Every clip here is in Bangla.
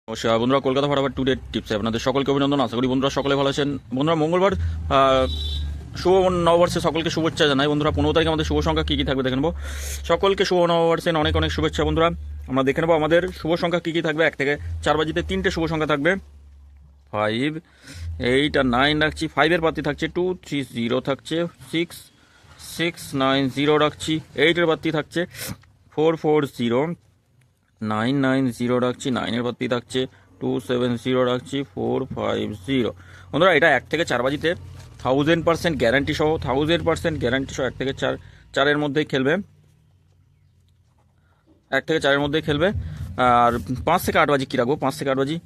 অবশ্যই বন্ধুরা, কলকাতা ফটাফট টুডে টিপসে আপনাদের সকলকে অভিনন্দন। আশা করি বন্ধুরা সকলে ভালো আছেন। বন্ধুরা, মঙ্গলবার শুভ নববর্ষে সকলকে শুভেচ্ছা জানাই। বন্ধুরা, 15 তারিখে আমাদের শুভ সংখ্যা কী কী থাকবে দেখে নেবো। সকলকে শুভ নববর্ষের অনেক অনেক শুভেচ্ছা। বন্ধুরা, আমরা দেখে নেবো আমাদের শুভ সংখ্যা কী কী থাকবে। 1 থেকে 4 বাজিতে 3টে শুভ সংখ্যা থাকবে। 5, 8 আর 9 রাখছি। 5-এর পাত্তি থাকছে 2, 3, 0 থাকছে 6, 6, 9, 0 রাখছি। 8-এর পাত্তি থাকছে 4, 4, 0, 9, 9, 0 রাখছি। 9-এর পাত্তি থাকছে 2, 7, 0 রাখছি। 4, 5, 0। বন্ধুরা, এটা 1 থেকে 4 বাজিতে 1000% গ্যারান্টি সহ 1000% গ্যারান্টি সহ 1 থেকে 4-এর মধ্যেই খেলবে। 1 থেকে 4-এর মধ্যেই খেলবে। আর 5 থেকে 8 বাজি কী রাখবো? 5 থেকে 8 বাজি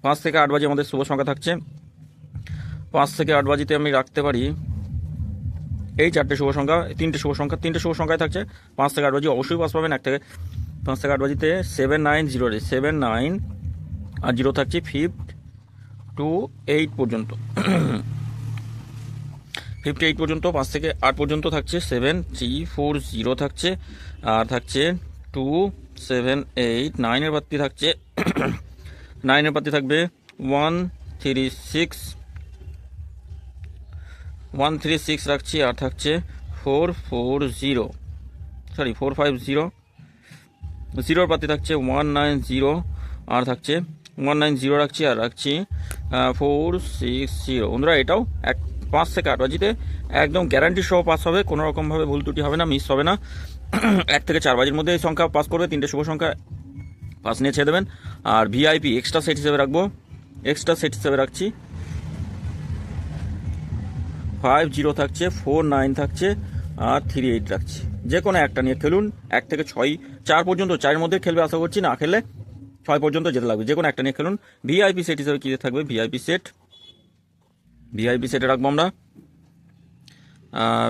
5 থেকে 8 বাজি আমাদের শুভ সংখ্যা থাকছে। 5 থেকে 8 বাজিতে আমি রাখতে পারি এই 4টে শুভ সংখ্যা, 3টে শুভ সংখ্যা, 3টে শুভ সংখ্যায় থাকছে। 5 থেকে 8 বাজি অবশ্যই পাস পাবেন। 5 থেকে 8 বাজিতে 7, 9, 0 7, 9 আর 0 থাকছে 5 to 8 পর্যন্ত। 58 পর্যন্ত 5 থেকে 8 পর্যন্ত থাকছে 7, 3, 4, 0 থাকছে। আর থাকছে 2, 7, 8। 9-এর পাত্তি থাকছে 9-এর পাত্তি থাকবে 1, 3, 6, 1, 3, 6 রাখছি। আর থাকছে 4, 4, 0 4, 5, 0। 0-এর পাত্তি থাকছে 1, 9, 0। আর থাকছে 1, 9, 0 রাখছি। আর রাখছি 4, 6, 0। বন্ধুরা, এটাও 5 থেকে 8 বাজিতে একদম গ্যারান্টি সহ পাস হবে। কোনো রকমভাবে ভুল ত্রুটি হবে না, মিস হবে না। 1 থেকে 4 বাজির মধ্যে এই সংখ্যা পাস করবে। 3টে শুভ সংখ্যা পাস নিয়ে ছেড়ে দেবেন। আর ভিআইপি এক্সট্রা সেট হিসেবে রাখবো। এক্সট্রা সেট হিসেবে রাখছি 5, 0 থাকছে, 4, 9 থাকছে। আর 3, 8 রাখছি। যে কোনো একটা নিয়ে খেলুন। 1 থেকে 4 পর্যন্ত, 4-এর মধ্যে খেলবে আশা করছি। না খেললে 6 পর্যন্ত যেতে লাগবে। যে কোনো একটা নিয়ে খেলুন। ভিআইপি সেট হিসেবে কী থাকবে? ভিআইপি সেটে রাখবো আমরা।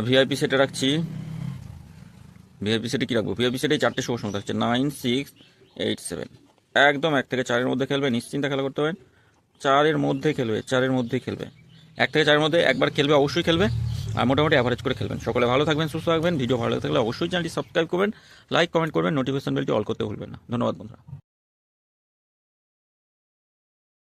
ভিআইপি সেটে রাখছি। ভিআইপি সেটে কী রাখবো? ভিআইপি সেটে 4টে শুভ সংখ্যা থাকছে 9, 6, 8, 7। একদম 1 থেকে 4-এর মধ্যে খেলবে। নিশ্চিন্তে খেলা করতে পারেন। 4-এর মধ্যে খেলবে। 1 থেকে 4-এর মধ্যে একবার খেলবে, অবশ্যই খেলবে। আর মোটামুটি অ্যাভারেজ করে খেলবেন। সকলে ভালো থাকবেন, সুস্থ থাকবেন। ভিডিও ভালো লাগলে অবশ্যই চ্যানেলটি সাবস্ক্রাইব করবেন, লাইক কমেন্ট করবেন, নোটিফিকেশন বেলটি অল করতে ভুলবেন না। ধন্যবাদ বন্ধুরা।